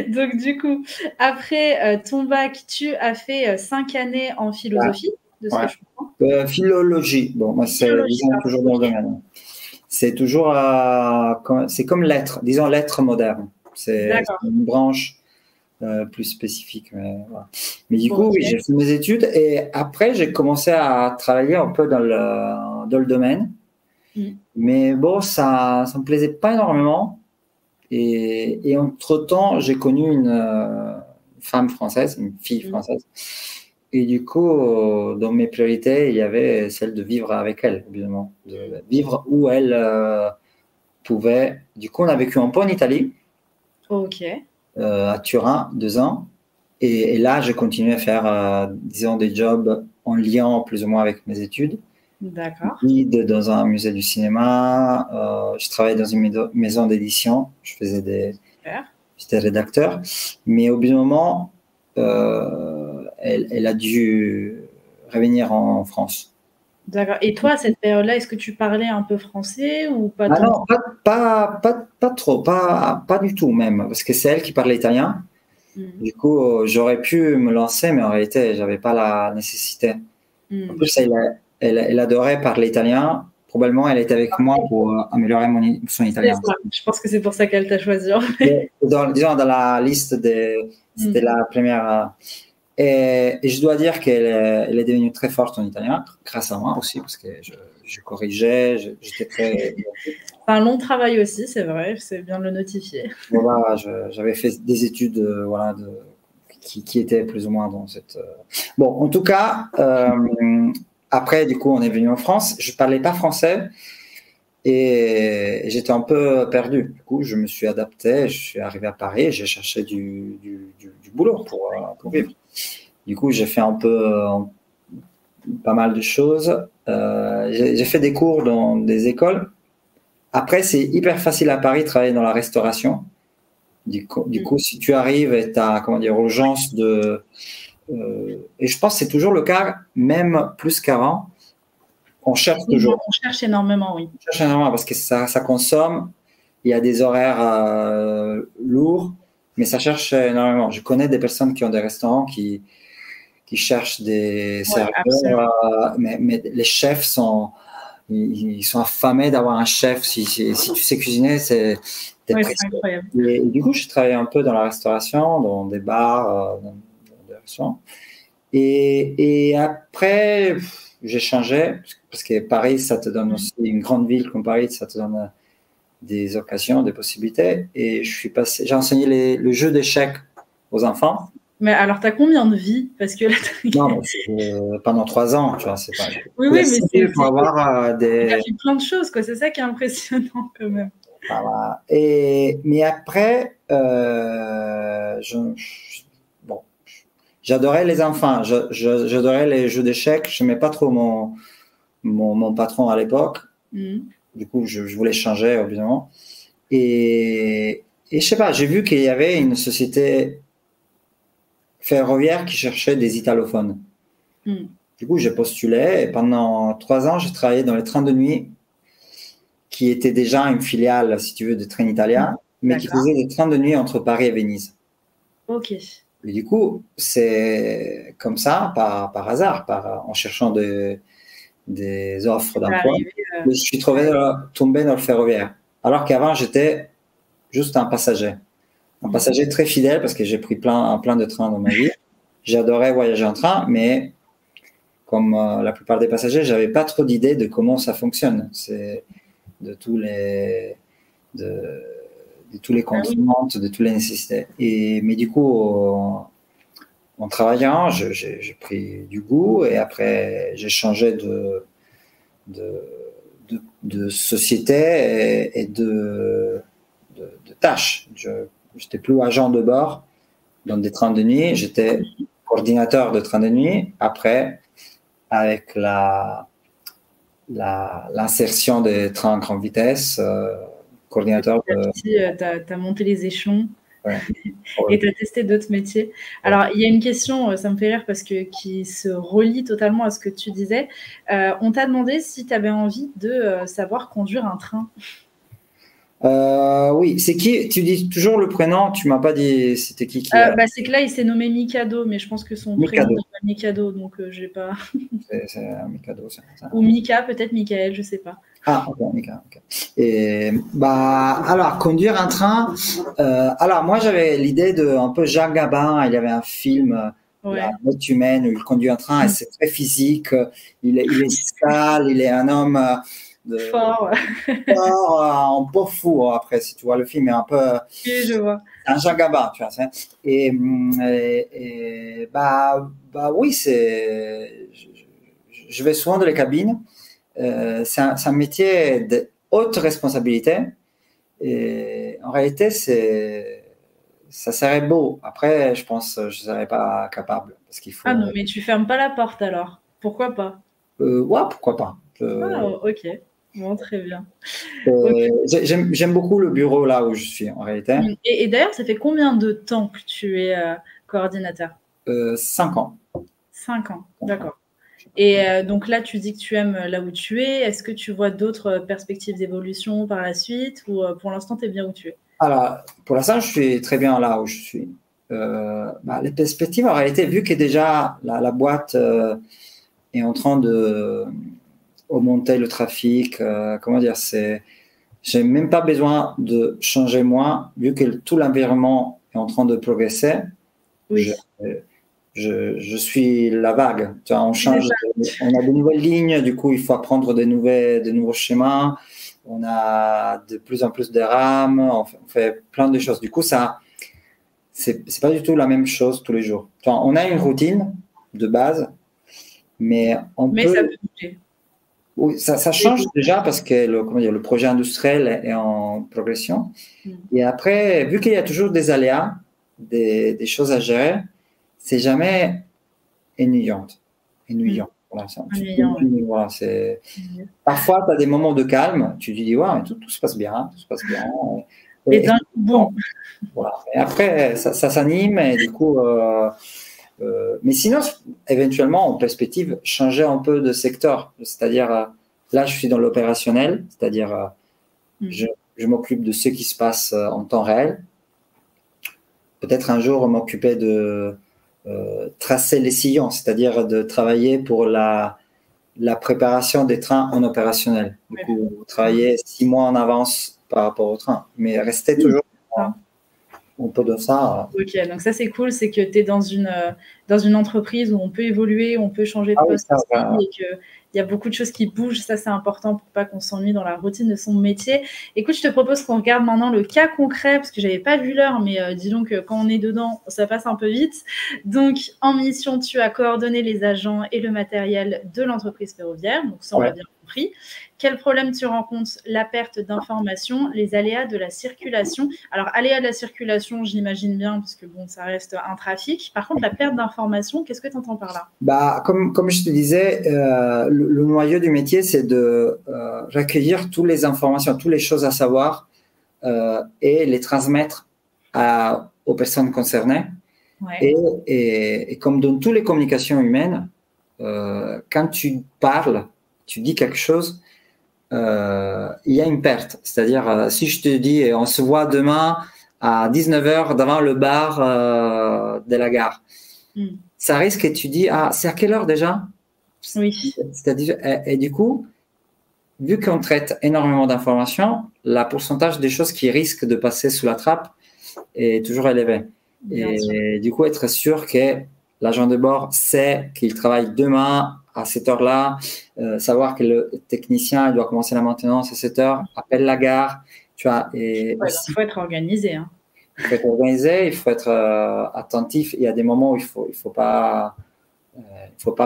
Speaker 1: Donc, du coup, après ton bac, tu as fait 5 années en
Speaker 2: Ouais,
Speaker 1: philosophie, de ce que
Speaker 2: ouais.
Speaker 1: je comprends.
Speaker 2: Philologie. Bon, moi, c'est,
Speaker 1: Philologie,
Speaker 2: disons,
Speaker 1: pardon.
Speaker 2: toujours dans le
Speaker 1: OK.
Speaker 2: domaine. C'est toujours, c'est comme lettres, disons lettres modernes. C'est
Speaker 1: D'accord.
Speaker 2: une branche plus spécifique. Mais, voilà. Mais du coup,
Speaker 1: OK.
Speaker 2: oui, j'ai fait mes études et après, j'ai commencé à travailler un peu dans le domaine.
Speaker 1: Mm.
Speaker 2: Mais bon, ça me plaisait pas énormément. Et entre-temps, j'ai connu une femme française, une fille
Speaker 1: Mm.
Speaker 2: française. Et du coup, dans mes priorités, il y avait celle de vivre avec elle, évidemment. De vivre où elle pouvait. Du coup, on a vécu un peu en Italie,
Speaker 1: OK.
Speaker 2: à Turin, 2 ans. Et là, j'ai continué à faire, disons, des jobs en lien plus ou moins avec mes études.
Speaker 1: D'accord.
Speaker 2: Guide dans un musée du cinéma. Je travaillais dans une maison d'édition.
Speaker 1: Super.
Speaker 2: J'étais rédacteur. Mais au bout d'un moment, elle a dû revenir en France.
Speaker 1: D'accord. Et toi, à cette période-là, est-ce que tu parlais un peu français ou pas
Speaker 2: Ah
Speaker 1: tant?
Speaker 2: non, pas trop, pas du tout même, parce que c'est elle qui parlait italien.
Speaker 1: Mm.
Speaker 2: Du coup, j'aurais pu me lancer, mais en réalité, j'avais pas la nécessité. En
Speaker 1: Mm,
Speaker 2: plus,
Speaker 1: je comprends.
Speaker 2: elle adorait parler italien. Probablement, elle était avec moi pour améliorer son
Speaker 1: C'est
Speaker 2: italien.
Speaker 1: ça. Je pense que c'est pour ça qu'elle t'a choisi. En fait.
Speaker 2: Disons, dans la liste c'était
Speaker 1: Mm.
Speaker 2: la première. Et je dois dire qu'elle est devenue très forte en italien, grâce à moi aussi, parce que je corrigeais, j'étais très.
Speaker 1: C'est un long travail aussi, c'est vrai. C'est bien de le notifier.
Speaker 2: Voilà, j'avais fait des études voilà, qui étaient plus ou moins dans cette. Bon, en tout cas, après, du coup, on est venu en France. Je parlais pas français et j'étais un peu perdu. Du coup, je me suis adapté. Je suis arrivé à Paris et j'ai cherché du boulot pour vivre. Du coup, j'ai fait un peu pas mal de choses. J'ai fait des cours dans des écoles. Après, c'est hyper facile à Paris de travailler dans la restauration. Du coup, si tu arrives et tu as, comment dire, urgence et je pense que c'est toujours le cas, même plus qu'avant, on cherche
Speaker 1: Oui,
Speaker 2: toujours.
Speaker 1: on cherche énormément, oui.
Speaker 2: On cherche énormément parce que ça consomme, il y a des horaires lourds, mais ça cherche énormément. Je connais des personnes qui ont des restaurants qui cherchent des
Speaker 1: Ouais,
Speaker 2: serveurs,
Speaker 1: absolument.
Speaker 2: mais les chefs ils sont affamés d'avoir un chef. Si tu sais cuisiner, t'es
Speaker 1: Ouais, c'est
Speaker 2: pressé.
Speaker 1: incroyable.
Speaker 2: Et du coup, je travaillais un peu dans la restauration, dans des bars, dans des restaurants. Et après, j'ai changé parce que Paris, ça te donne
Speaker 1: Mm.
Speaker 2: aussi une grande ville comme Paris, ça te donne des occasions, des possibilités. Et j'ai enseigné le jeu d'échecs aux enfants.
Speaker 1: Mais alors, tu as combien de vies? Parce que là,
Speaker 2: Non, pendant 3 ans, tu vois, c'est pas.
Speaker 1: oui, oui, mais c'est
Speaker 2: Pour avoir
Speaker 1: tu as
Speaker 2: des.
Speaker 1: fait plein de choses, quoi. C'est ça qui est impressionnant quand même.
Speaker 2: Voilà. Mais après, bon, j'adorais les enfants, j'adorais les jeux d'échecs. Je n'aimais pas trop mon patron à l'époque. Du coup, je voulais changer, évidemment. Et je sais pas, j'ai vu qu'il y avait une société ferroviaire qui cherchait des italophones. Du coup, j'ai postulé et pendant 3 ans, j'ai travaillé dans les trains de nuit qui était déjà une filiale, si tu veux, de Trenitalia, mais qui faisait des trains de nuit entre Paris et Venise.
Speaker 1: Ok.
Speaker 2: Et du coup, c'est comme ça, par hasard, en cherchant des offres d'emploi, je suis tombé dans le ferroviaire. Alors qu'avant, j'étais juste un passager. Un passager très fidèle parce que j'ai pris plein de trains dans ma vie. J'adorais voyager en train, mais comme la plupart des passagers, j'avais pas trop d'idées de comment ça fonctionne. C'est de tous les contraintes, de toutes les nécessités. Mais du coup, en travaillant, j'ai pris du goût et après, j'ai changé de société et de tâches. Je n'étais plus agent de bord dans des trains de nuit, j'étais coordinateur de trains de nuit. Après, avec l'insertion des trains à grande vitesse, coordinateur de.
Speaker 1: Tu as monté les échelons.
Speaker 2: Ouais.
Speaker 1: Et tu as testé d'autres métiers. Alors, il y a une question, ça me fait rire parce que qui se relie totalement à ce que tu disais. On t'a demandé si tu avais envie de savoir conduire un train.
Speaker 2: Oui, c'est qui? Tu dis toujours le prénom, tu m'as pas dit c'était qui
Speaker 1: c'est que là, il s'est nommé Mikado, mais je pense que son prénom n'est pas Mikado, donc j'ai pas.
Speaker 2: C'est un Mikado, c'est ça.
Speaker 1: Ou Mika, peut-être Michael, je sais pas.
Speaker 2: Ah, ok, Mika. Okay. Et alors conduire un train. Alors moi j'avais l'idée de un peu Jacques Gabin. Il y avait un film. La note humaine où il conduit un train et c'est très physique. Il est sale, il est un homme.
Speaker 1: Fort.
Speaker 2: Un peu fou après, si tu vois le film est un peu.
Speaker 1: Oui, je vois.
Speaker 2: Un Jacques Gabin, tu vois. Et oui, je vais souvent dans les cabines. C'est un métier de haute responsabilité. Et en réalité, ça serait beau. Après, je pense que je ne serais pas capable. Parce qu'il faut.
Speaker 1: Ah non, mais tu fermes pas la porte alors. Pourquoi pas?
Speaker 2: Ouais, pourquoi pas.
Speaker 1: Ok. Bon, très bien.
Speaker 2: J'aime beaucoup le bureau là où je suis en réalité.
Speaker 1: Et d'ailleurs, ça fait combien de temps que tu es coordinateur?
Speaker 2: 5 ans.
Speaker 1: 5 ans, d'accord. Et donc là, tu dis que tu aimes là où tu es. Est-ce que tu vois d'autres perspectives d'évolution par la suite ou pour l'instant, tu es bien où tu es?
Speaker 2: Alors, pour l'instant, je suis très bien là où je suis. Les perspectives, en réalité, vu que déjà la boîte est en train de augmenter le trafic, comment dire, j'ai même pas besoin de changer moi, vu que tout l'environnement est en train de progresser.
Speaker 1: Oui.
Speaker 2: Je suis la vague. Tu vois, on a de nouvelles lignes, du coup, il faut apprendre de nouveaux schémas. On a de plus en plus de rames, on fait plein de choses. Du coup, ça, c'est pas du tout la même chose tous les jours. Tu vois, on a une routine de base, mais
Speaker 1: ça peut bouger.
Speaker 2: Oui, ça change déjà parce que le projet industriel est en progression. Et après, vu qu'il y a toujours des aléas, des choses à gérer, c'est jamais ennuyant. Voilà, Parfois, tu as des moments de calme, tu te dis, ouais, tout se passe bien, tout se passe bien.
Speaker 1: Et d'un coup, bon.
Speaker 2: Voilà. Et après, ça s'anime et du coup, mais sinon, éventuellement, en perspective, changer un peu de secteur. C'est-à-dire, là, je suis dans l'opérationnel, c'est-à-dire, je m'occupe de ce qui se passe en temps réel. Peut-être un jour m'occuper de tracer les sillons, c'est-à-dire de travailler pour la préparation des trains en opérationnel. Du coup, travailler 6 mois en avance par rapport au train, mais rester toujours on peut de ça.
Speaker 1: Ok, donc ça c'est cool, c'est que tu es dans une entreprise où on peut évoluer, on peut changer de poste aussi, et qu'il y a beaucoup de choses qui bougent. Ça c'est important pour pas qu'on s'ennuie dans la routine de son métier. Écoute, je te propose qu'on regarde maintenant le cas concret, parce que j'avais pas vu l'heure, mais dis donc quand on est dedans, ça passe un peu vite. Donc en mission, tu as coordonné les agents et le matériel de l'entreprise ferroviaire, donc ça on l'a bien compris. Quel problème tu rencontres? La perte d'informations, les aléas de la circulation. Alors, aléas de la circulation, j'imagine bien, parce que bon, ça reste un trafic. Par contre, la perte d'informations, qu'est-ce que tu entends par là?
Speaker 2: Bah, comme je te disais, le noyau du métier, c'est de recueillir toutes les informations, toutes les choses à savoir et les transmettre aux personnes concernées. Ouais. Et comme dans toutes les communications humaines, quand tu parles, tu dis quelque chose, il y a une perte. C'est-à-dire, si je te dis on se voit demain à 19h devant le bar de la gare, ça risque que tu dis c'est à quelle heure déjà?
Speaker 1: Oui.
Speaker 2: C'est-à-dire, et du coup, vu qu'on traite énormément d'informations, le pourcentage des choses qui risquent de passer sous la trappe est toujours élevé. Et du coup, être sûr que l'agent de bord sait qu'il travaille demain à cette heure-là, savoir que le technicien il doit commencer la maintenance à cette heure, appelle la gare, tu vois.
Speaker 1: Il faut être organisé. Hein.
Speaker 2: Il faut être organisé, il faut être attentif. Il y a des moments où il faut pas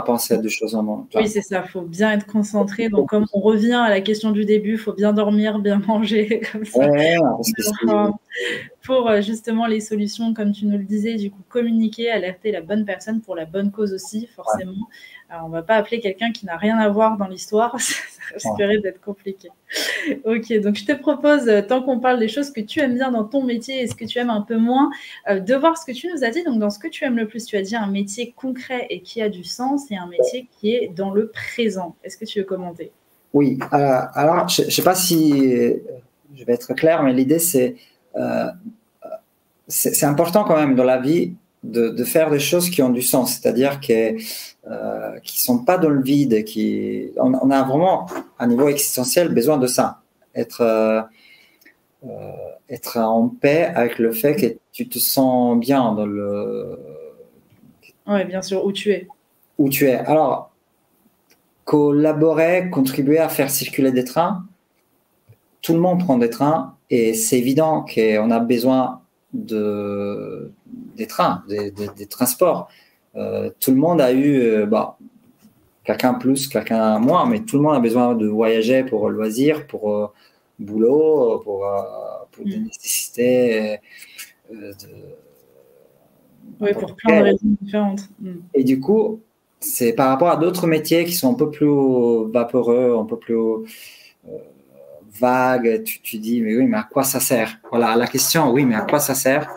Speaker 2: penser à deux choses en même temps.
Speaker 1: Oui, c'est ça. Il faut bien être concentré. Donc, comme on revient à la question du début, il faut bien dormir, bien manger, comme ça.
Speaker 2: Ouais, parce que
Speaker 1: pour justement les solutions, comme tu nous le disais, du coup, communiquer, alerter la bonne personne pour la bonne cause aussi, forcément. Ouais. Alors, on ne va pas appeler quelqu'un qui n'a rien à voir dans l'histoire, ça risquerait d'être compliqué. Ok, donc je te propose, tant qu'on parle des choses que tu aimes bien dans ton métier et ce que tu aimes un peu moins, de voir ce que tu nous as dit. Donc, dans ce que tu aimes le plus, tu as dit un métier concret et qui a du sens et un métier qui est dans le présent. Est-ce que tu veux commenter?
Speaker 2: Oui, alors je ne sais pas si je vais être clair, mais l'idée c'est important quand même dans la vie de faire des choses qui ont du sens, c'est-à-dire qui sont pas dans le vide, on a vraiment à niveau existentiel besoin de ça, être en paix avec le fait que tu te sens bien dans le.
Speaker 1: Oui, bien sûr, où tu es.
Speaker 2: Où tu es. Alors, collaborer, contribuer à faire circuler des trains, tout le monde prend des trains et c'est évident qu'on a besoin des trains, des transports. Tout le monde a eu, quelqu'un plus, quelqu'un moins, mais tout le monde a besoin de voyager pour loisirs, pour boulot, pour des nécessités.
Speaker 1: Oui, pour plein de raisons différentes.
Speaker 2: Et du coup, c'est par rapport à d'autres métiers qui sont un peu plus vaporeux, un peu plus vagues. Tu dis, mais oui, mais à quoi ça sert? Voilà, la question, oui, mais à quoi ça sert?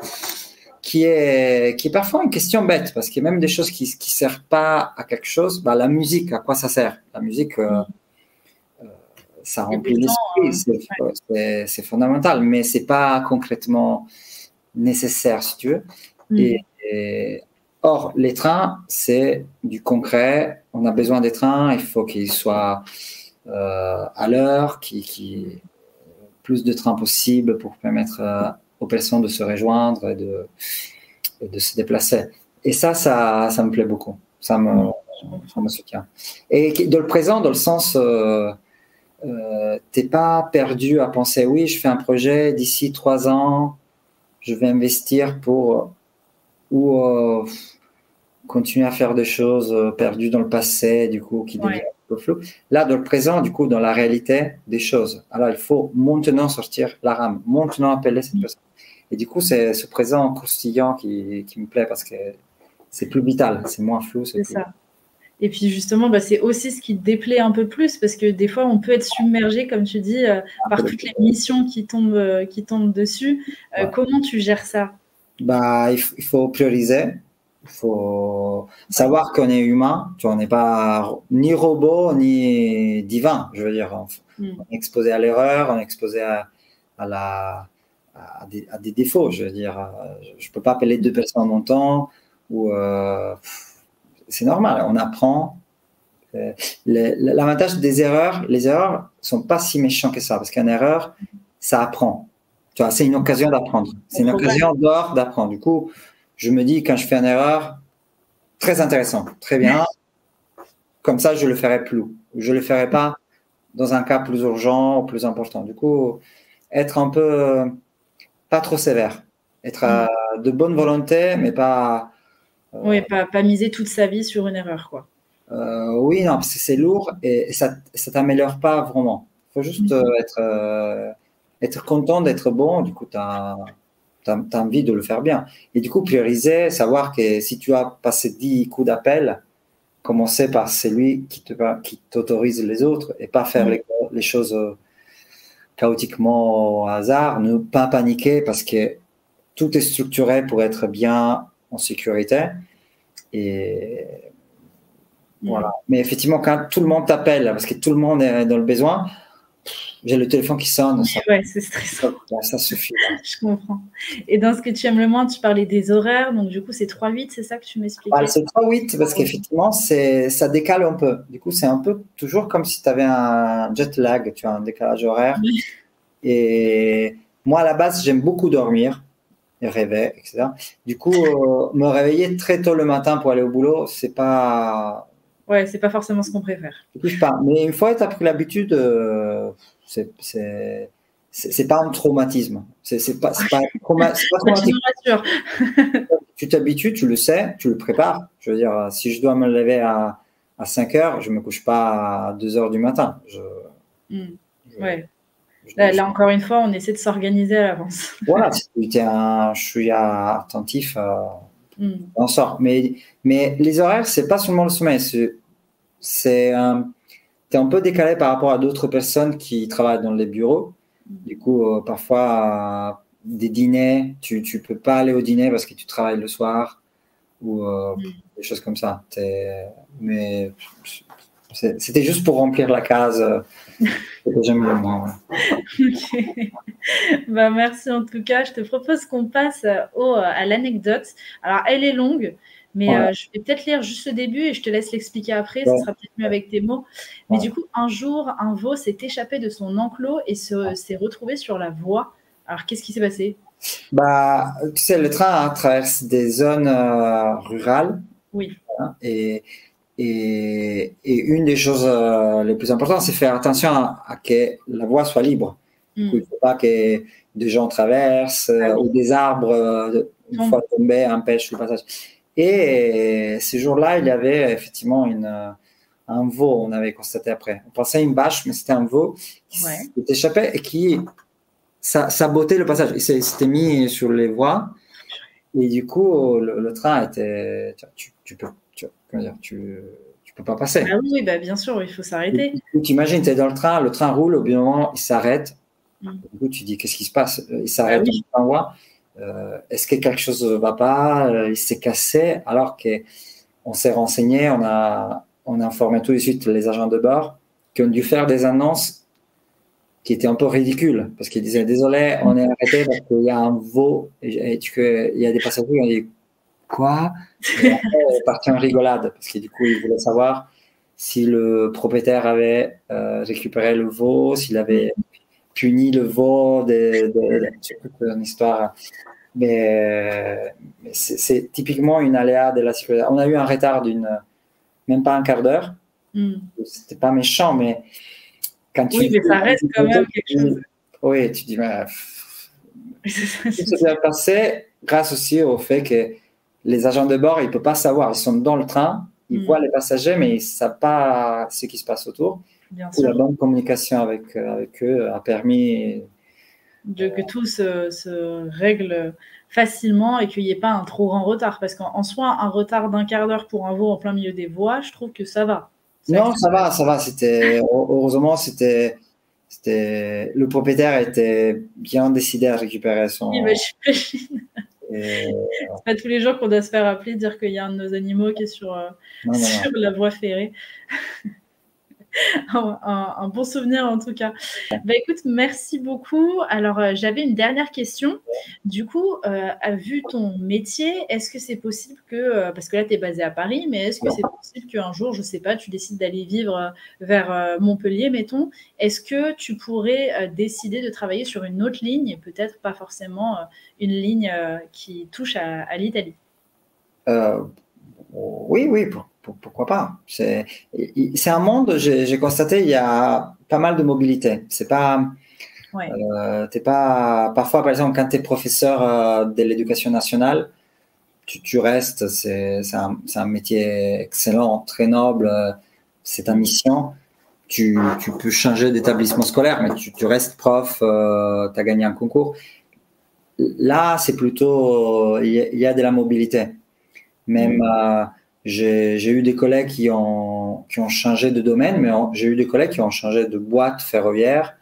Speaker 2: Qui est parfois une question bête, parce qu'il y a même des choses qui ne servent pas à quelque chose. La musique, à quoi ça sert? La musique, ça remplit l'esprit, c'est fondamental, mais ce n'est pas concrètement nécessaire, si tu veux. Or, les trains, c'est du concret. On a besoin des trains, il faut qu'ils soient à l'heure, plus de trains possible pour permettre aux personnes de se rejoindre et de se déplacer. Et ça me plaît beaucoup. Ça me soutient. Et dans le présent, dans le sens, t'es pas perdu à penser, oui, je fais un projet, d'ici 3 ans, je vais investir pour continuer à faire des choses perdues dans le passé, du coup, qui deviennent un peu floues. Là, dans le présent, du coup, dans la réalité des choses. Alors, il faut maintenant sortir la rame, maintenant appeler cette personne. Et du coup, c'est ce présent croustillant qui me plaît parce que c'est plus vital, c'est moins flou.
Speaker 1: C'est ça. Et puis justement, c'est aussi ce qui te déplaît un peu plus parce que des fois, on peut être submergé, comme tu dis, par toutes les missions qui tombent dessus. Comment tu gères ça?
Speaker 2: Il faut prioriser. Il faut savoir qu'on est humain, on n'est pas ni robot ni divin, je veux dire. On est exposé à l'erreur, on est exposé à des défauts, je veux dire. Je ne peux pas appeler 2 personnes en même temps. C'est normal, on apprend. L'avantage des erreurs, les erreurs ne sont pas si méchants que ça, parce qu'une erreur, ça apprend. Tu vois, c'est une occasion d'apprendre. C'est une occasion d'or d'apprendre. Du coup, je me dis, quand je fais une erreur, très intéressant, très bien. Comme ça, je le ferai plus. Je le ferai pas dans un cas plus urgent ou plus important. Du coup, être un peu pas trop sévère, être de bonne volonté, mais pas.
Speaker 1: Oui, pas miser toute sa vie sur une erreur, quoi.
Speaker 2: Oui, non, parce que c'est lourd et ça t'améliore pas vraiment. Il faut juste être content d'être bon. Du coup, tu as envie de le faire bien. Et du coup, prioriser, savoir que si tu as passé 10 coups d'appel, commencer par celui qui t'autorise les autres et pas faire les choses chaotiquement au hasard, ne pas paniquer parce que tout est structuré pour être bien en sécurité. Et voilà. Mais effectivement, quand tout le monde t'appelle, parce que tout le monde est dans le besoin, j'ai le téléphone qui sonne.
Speaker 1: Ouais, c'est stressant.
Speaker 2: Ça suffit.
Speaker 1: Je comprends. Et dans ce que tu aimes le moins, tu parlais des horaires. Donc, du coup, c'est 3-8, c'est ça que tu m'expliquais?
Speaker 2: C'est 3-8 parce qu'effectivement, ça décale un peu. Du coup, c'est un peu toujours comme si tu avais un jet lag, tu as un décalage horaire. Oui. Et moi, à la base, j'aime beaucoup dormir et rêver, etc. Du coup, me réveiller très tôt le matin pour aller au boulot, c'est pas...
Speaker 1: Ouais, c'est pas forcément ce qu'on préfère.
Speaker 2: Pas. Mais une fois que tu as pris l'habitude, c'est pas un traumatisme. C'est pas traumatique. Tu t'habitues, tu le sais, tu le prépares. Je veux dire, si je dois me lever à 5 heures, je me couche pas à 2 heures du matin.
Speaker 1: Ouais. Là, encore une fois, on essaie de s'organiser à l'avance.
Speaker 2: Voilà, si je suis attentif, on sort. Mais les horaires, c'est pas seulement le sommeil. T'es un peu décalé par rapport à d'autres personnes qui travaillent dans les bureaux. Du coup, parfois, des dîners, tu peux pas aller au dîner parce que tu travailles le soir ou des choses comme ça. Mais c'était juste pour remplir la case que j'aime le moins.
Speaker 1: Ok. Bah, merci en tout cas. Je te propose qu'on passe à l'anecdote. Alors, elle est longue, mais je vais peut-être lire juste le début et je te laisse l'expliquer après. Ce sera peut-être mieux avec tes mots. Mais du coup, un jour, un veau s'est échappé de son enclos et s'est retrouvé sur la voie. Alors, qu'est-ce qui s'est passé?
Speaker 2: Bah, tu sais, le train traverse des zones rurales.
Speaker 1: Oui.
Speaker 2: Hein, et une des choses les plus importantes, c'est faire attention à que la voie soit libre. Il ne faut pas que des gens traversent ou des arbres, une fois tombés, empêchent le passage. Et ce jour-là, il y avait effectivement un veau, on avait constaté après. On pensait une bâche, mais c'était un veau qui s'est échappé et qui sabotait le passage. Il s'était mis sur les voies et du coup, le train était... Tu peux pas passer.
Speaker 1: Ah oui, bah bien sûr, il faut s'arrêter.
Speaker 2: Tu imagines, tu es dans le train roule, au bout d'un moment, il s'arrête. Du coup, tu dis, qu'est-ce qui se passe? Il s'arrête en voie. Est-ce que quelque chose ne va pas? Il s'est cassé, alors qu'on s'est renseigné, on a informé tout de suite les agents de bord qui ont dû faire des annonces qui étaient un peu ridicules, parce qu'ils disaient, désolé, on est arrêté parce qu'il y a un veau, et il y a des passagers qui ont dit, quoi? Et après, elle est partie en rigolade, parce que du coup, il voulait savoir si le propriétaire avait récupéré le veau, s'il avait puni le veau, c'est une histoire. Mais c'est typiquement une aléa de la sécurité. On a eu un retard même pas un quart d'heure. C'était pas méchant, mais quand
Speaker 1: mais ça reste quand même quelque chose.
Speaker 2: Oui, tu dis, mais ça s'est bien passé grâce aussi au fait que les agents de bord, ils ne peuvent pas savoir. Ils sont dans le train, ils voient les passagers, mais ils ne savent pas ce qui se passe autour. La bonne communication avec eux a permis
Speaker 1: que tout se règle facilement et qu'il n'y ait pas un trop grand retard. Parce qu'en soi, un retard d'un quart d'heure pour un veau en plein milieu des voies, je trouve que ça va.
Speaker 2: Non, ça va. Heureusement, le propriétaire était bien décidé à récupérer son.
Speaker 1: Oui, bah, j'imagine. C'est pas tous les jours qu'on doit se faire appeler, dire qu'il y a un de nos animaux qui est sur la voie ferrée. Un bon souvenir en tout cas. Bah, écoute, merci beaucoup. Alors, j'avais une dernière question. Du coup, vu ton métier, est-ce que c'est possible que, parce que là, tu es basé à Paris, mais est-ce que c'est possible qu'un jour, je ne sais pas, tu décides d'aller vivre vers Montpellier, mettons, est-ce que tu pourrais décider de travailler sur une autre ligne, et peut-être pas forcément une ligne qui touche à l'Italie?
Speaker 2: Oui, oui, pourquoi pas. C'est un monde, j'ai constaté, il y a pas mal de mobilité. C'est pas,
Speaker 1: Ouais.
Speaker 2: t'es pas, parfois, par exemple, quand tu es professeur de l'éducation nationale, tu restes, c'est un métier excellent, très noble, c'est ta mission. Tu peux changer d'établissement scolaire, mais tu restes prof, tu as gagné un concours. Là, c'est plutôt, il y a de la mobilité. Même, j'ai eu des collègues qui ont changé de domaine, mais j'ai eu des collègues qui ont changé de boîte ferroviaire.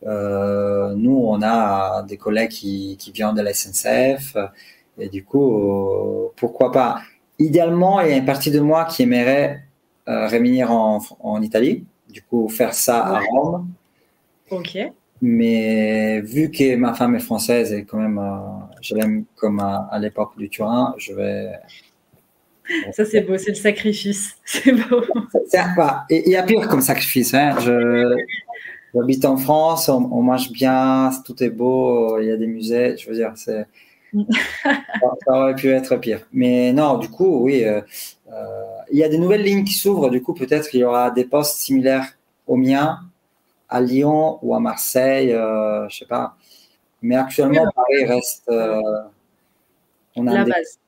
Speaker 2: Nous, on a des collègues qui viennent de la SNCF. Et du coup, pourquoi pas? Idéalement, il y a une partie de moi qui aimerait revenir en Italie. Du coup, faire ça à Rome.
Speaker 1: Ok.
Speaker 2: Mais vu que ma femme est française et quand même, je l'aime comme à l'époque du Turin, je vais.
Speaker 1: Ça, c'est beau, c'est le sacrifice. C'est beau.
Speaker 2: Il y a pire comme sacrifice. Hein. J'habite en France, on mange bien, tout est beau, il y a des musées. Je veux dire, ça aurait pu être pire. Mais non, du coup, oui, il y a des nouvelles lignes qui s'ouvrent. Du coup, peut-être qu'il y aura des postes similaires aux miens à Lyon ou à Marseille, je sais pas. Mais actuellement, Paris reste, on a
Speaker 1: la base.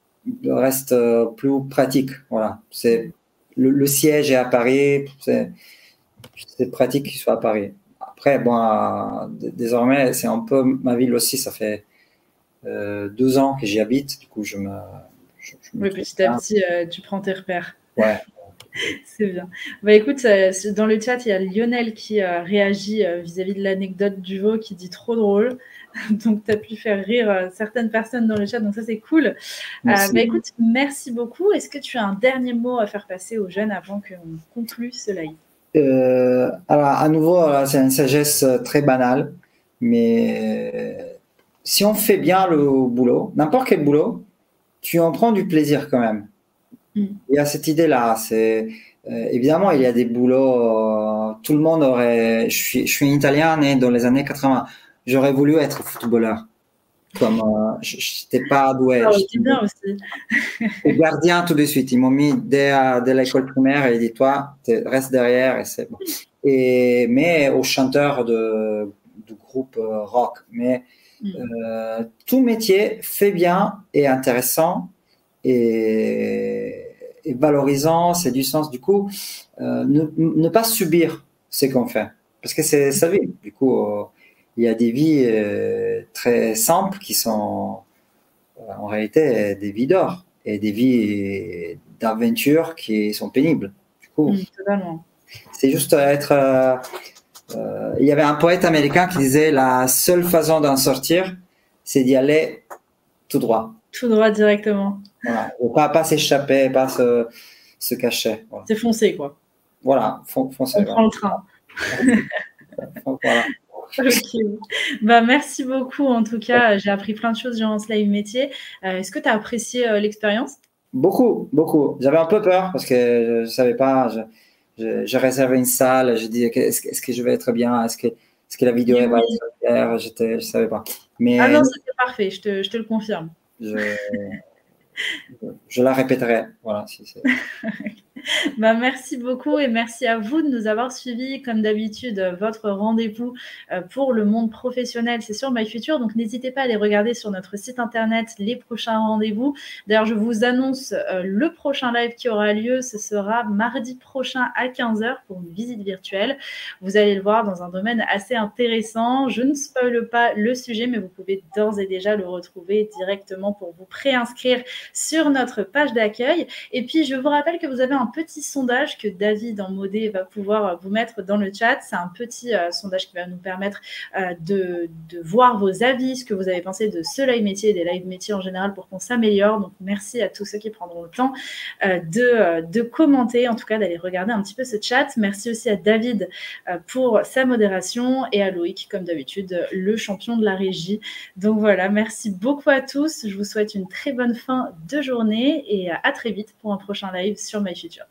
Speaker 2: reste plus pratique. Voilà, c'est le siège est à Paris. C'est pratique qu'il soit à Paris. Après, bon, désormais, c'est un peu ma ville aussi. Ça fait 2 ans que j'y habite. Du coup,
Speaker 1: Oui, petit à petit, tu prends tes repères.
Speaker 2: Ouais.
Speaker 1: C'est bien. Bah, écoute, dans le chat, il y a Lionel qui réagit vis-à-vis de l'anecdote du veau qui dit trop drôle. Donc, tu as pu faire rire certaines personnes dans le chat. Donc, ça, c'est cool. Bah, écoute, merci beaucoup. Est-ce que tu as un dernier mot à faire passer aux jeunes avant qu'on conclue ce live?
Speaker 2: Alors, à nouveau, c'est une sagesse très banale. Mais si on fait bien le boulot, n'importe quel boulot, tu en prends du plaisir quand même. Il y a cette idée-là. C'est évidemment, il y a des boulots. Tout le monde aurait. Je suis un Italien né dans les années 80. J'aurais voulu être footballeur. Comme je n'étais pas doué.
Speaker 1: Ah, c'est bien aussi.
Speaker 2: Gardien tout de suite. Ils m'ont mis dès l'école primaire et ils dit toi, reste derrière et c'est bon. Mais au chanteur du groupe rock. Mais tout métier fait bien et intéressant et valorisant, c'est du sens. Du coup, ne pas subir ce qu'on fait, parce que c'est sa vie. Du coup, il y a des vies très simples qui sont en réalité des vies d'or et des vies d'aventure qui sont pénibles. Du coup, c'est juste être. Il y avait un poète américain qui disait la seule façon d'en sortir, c'est d'y aller tout droit.
Speaker 1: Tout droit directement.
Speaker 2: Voilà. Pas s'échapper, pas se cacher. Voilà.
Speaker 1: C'est foncer, quoi.
Speaker 2: Voilà, foncer.
Speaker 1: On prend le train.
Speaker 2: Voilà.
Speaker 1: Ok. Bah, merci beaucoup. En tout cas, j'ai appris plein de choses durant ce live métier. Est-ce que tu as apprécié l'expérience?
Speaker 2: Beaucoup, beaucoup. J'avais un peu peur parce que je ne savais pas. Je réservais une salle. Je disais est-ce que je vais être bien? Est-ce que la vidéo va être claire? Je ne savais pas. Mais
Speaker 1: ah non, c'était parfait. Je te le confirme.
Speaker 2: Je la répéterai. Voilà.
Speaker 1: Bah, merci beaucoup et merci à vous de nous avoir suivis. Comme d'habitude, votre rendez-vous pour le monde professionnel, c'est sur MyFuture. Donc, n'hésitez pas à aller regarder sur notre site internet les prochains rendez-vous. D'ailleurs, je vous annonce le prochain live qui aura lieu. Ce sera mardi prochain à 15h pour une visite virtuelle. Vous allez le voir dans un domaine assez intéressant. Je ne spoile pas le sujet, mais vous pouvez d'ores et déjà le retrouver directement pour vous préinscrire sur notre page d'accueil. Et puis, je vous rappelle que vous avez un petit sondage que David en modé va pouvoir vous mettre dans le chat. C'est un petit sondage qui va nous permettre de voir vos avis, ce que vous avez pensé de ce live métier et des live métiers en général pour qu'on s'améliore. Donc, merci à tous ceux qui prendront le temps de commenter, en tout cas d'aller regarder un petit peu ce chat. Merci aussi à David pour sa modération et à Loïc, comme d'habitude, le champion de la régie. Donc voilà, merci beaucoup à tous. Je vous souhaite une très bonne fin de journée et à très vite pour un prochain live sur MyFuture.